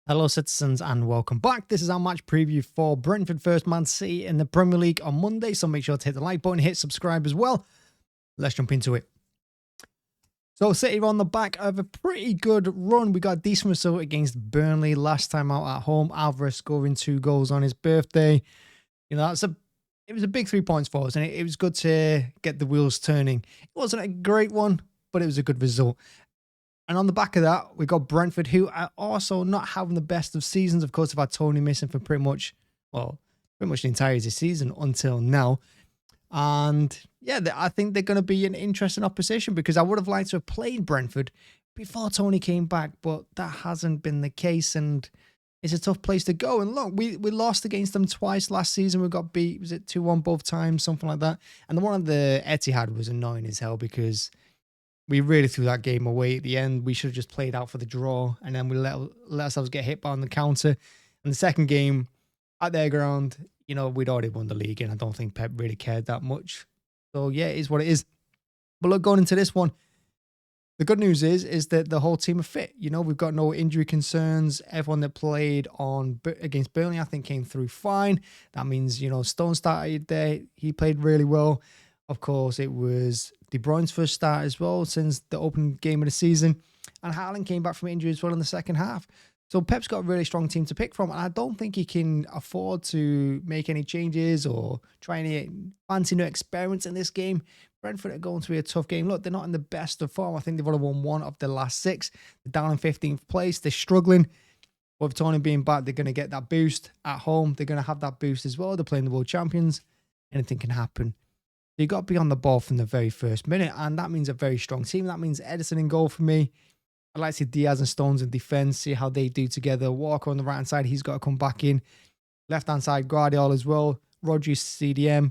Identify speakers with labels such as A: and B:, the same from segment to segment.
A: Hello, citizens, and welcome back. This is our match preview for Brentford vs Man City in the Premier League on Monday. So make sure to hit the like button, hit subscribe as well. Let's jump into it. So City were on the back of a pretty good run. We got a decent result against Burnley last time out at home. Alvarez scoring 2 goals on his birthday. You know, it was a big 3 points for us, and it was good to get the wheels turning. It wasn't a great one, but it was a good result. And on the back of that, we got Brentford, who are also not having the best of seasons. Of course, they've had Tony missing for pretty much the entirety of the season until now. And yeah, I think they're going to be an interesting opposition because I would have liked to have played Brentford before Tony came back, but that hasn't been the case, and it's a tough place to go. And look, we lost against them twice last season. We got beat, was it 2-1 both times, something like that. And the one of the Etihad was annoying as hell because we really threw that game away at the end. We should have just played out for the draw, and then we let ourselves get hit by on the counter. And the second game at their ground, you know, we'd already won the league, and I don't think Pep really cared that much. So yeah, it is what it is. But look, going into this one, the good news is that the whole team are fit. You know, we've got no injury concerns. Everyone that played against Burnley, I think, came through fine. That means, you know, Stone started there. He played really well. Of course, it was De Bruyne's first start as well since the opening game of the season. And Haaland came back from injury as well in the second half. So Pep's got a really strong team to pick from. And I don't think he can afford to make any changes or try any fancy new experiments in this game. Brentford are going to be a tough game. Look, they're not in the best of form. I think they've only won 1 of their last 6. They're down in 15th place. They're struggling. With Tony being back, they're going to get that boost at home. They're going to have that boost as well. They're playing the world champions. Anything can happen. You got to be on the ball from the very first minute, and that means a very strong team. That means Edison in goal for me. I'd like to see Diaz and Stones in defence, see how they do together. Walker on the right-hand side, he's got to come back in. Left-hand side, Guardiola as well. Rodri CDM.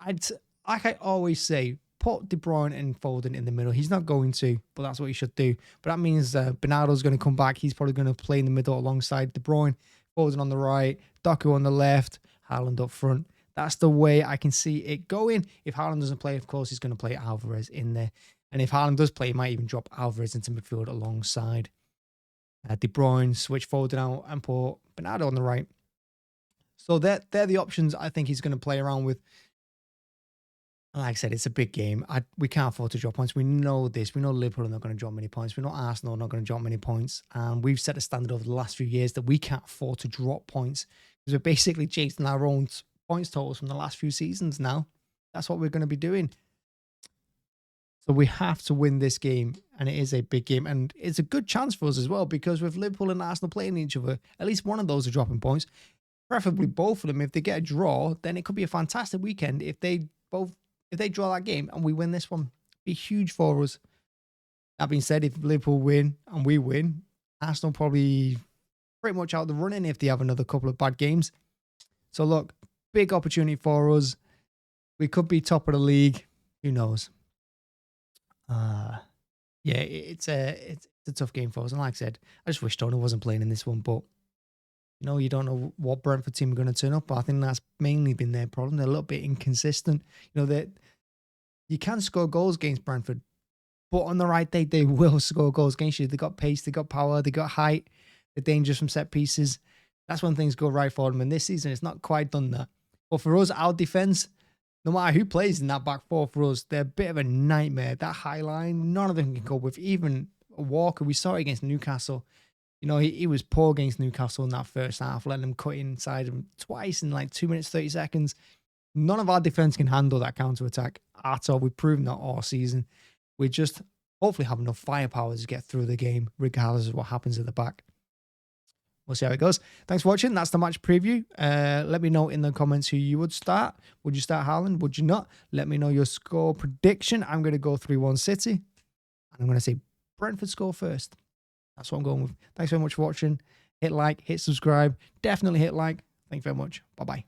A: Like I always say, put De Bruyne and Foden in the middle. He's not going to, but that's what he should do. But that means Bernardo's going to come back. He's probably going to play in the middle alongside De Bruyne. Foden on the right, Doku on the left, Haaland up front. That's the way I can see it going. If Haaland doesn't play, of course, he's going to play Alvarez in there. And if Haaland does play, he might even drop Alvarez into midfield alongside De Bruyne, switch Foden out, and put Bernardo on the right. So they're the options I think he's going to play around with. Like I said, it's a big game. We can't afford to drop points. We know this. We know Liverpool are not going to drop many points. We know Arsenal are not going to drop many points. And we've set a standard over the last few years that we can't afford to drop points because we're basically chasing our own points totals from the last few seasons now. That's what we're going to be doing. So we have to win this game, and it is a big game. And it's a good chance for us as well because with Liverpool and Arsenal playing each other, at least one of those are dropping points, preferably both of them. If they get a draw, then it could be a fantastic weekend. If they draw that game and we win this one, it'd be huge for us. That being said, if Liverpool win and we win, Arsenal probably pretty much out the running if they have another couple of bad games. So look, big opportunity for us. We could be top of the league. Who knows? Yeah, it's a tough game for us. And like I said, I just wish Tony wasn't playing in this one. But you know, you don't know what Brentford team are going to turn up. But I think that's mainly been their problem. They're a little bit inconsistent. You know, that you can score goals against Brentford, but on the right day, they will score goals against you. They got pace, they got power, they got height. They're dangerous from set pieces. That's when things go right for them. And this season, it's not quite done that. But for us, our defense, no matter who plays in that back four for us, they're a bit of a nightmare. That high line, none of them can cope with. Even Walker, we saw it against Newcastle. You know, he was poor against Newcastle in that first half, letting them cut inside him twice in like 2 minutes, 30 seconds. None of our defense can handle that counter-attack at all. We've proven that all season. We just hopefully have enough firepower to get through the game, regardless of what happens at the back. We'll see how it goes. Thanks for watching. That's the match preview. Let me know in the comments who you would start. Would you start Haaland? Would you not? Let me know your score prediction. I'm going to go 3-1 City. And I'm going to say Brentford score first. That's what I'm going with. Thanks very much for watching. Hit like, hit subscribe. Definitely hit like. Thank you very much. Bye-bye.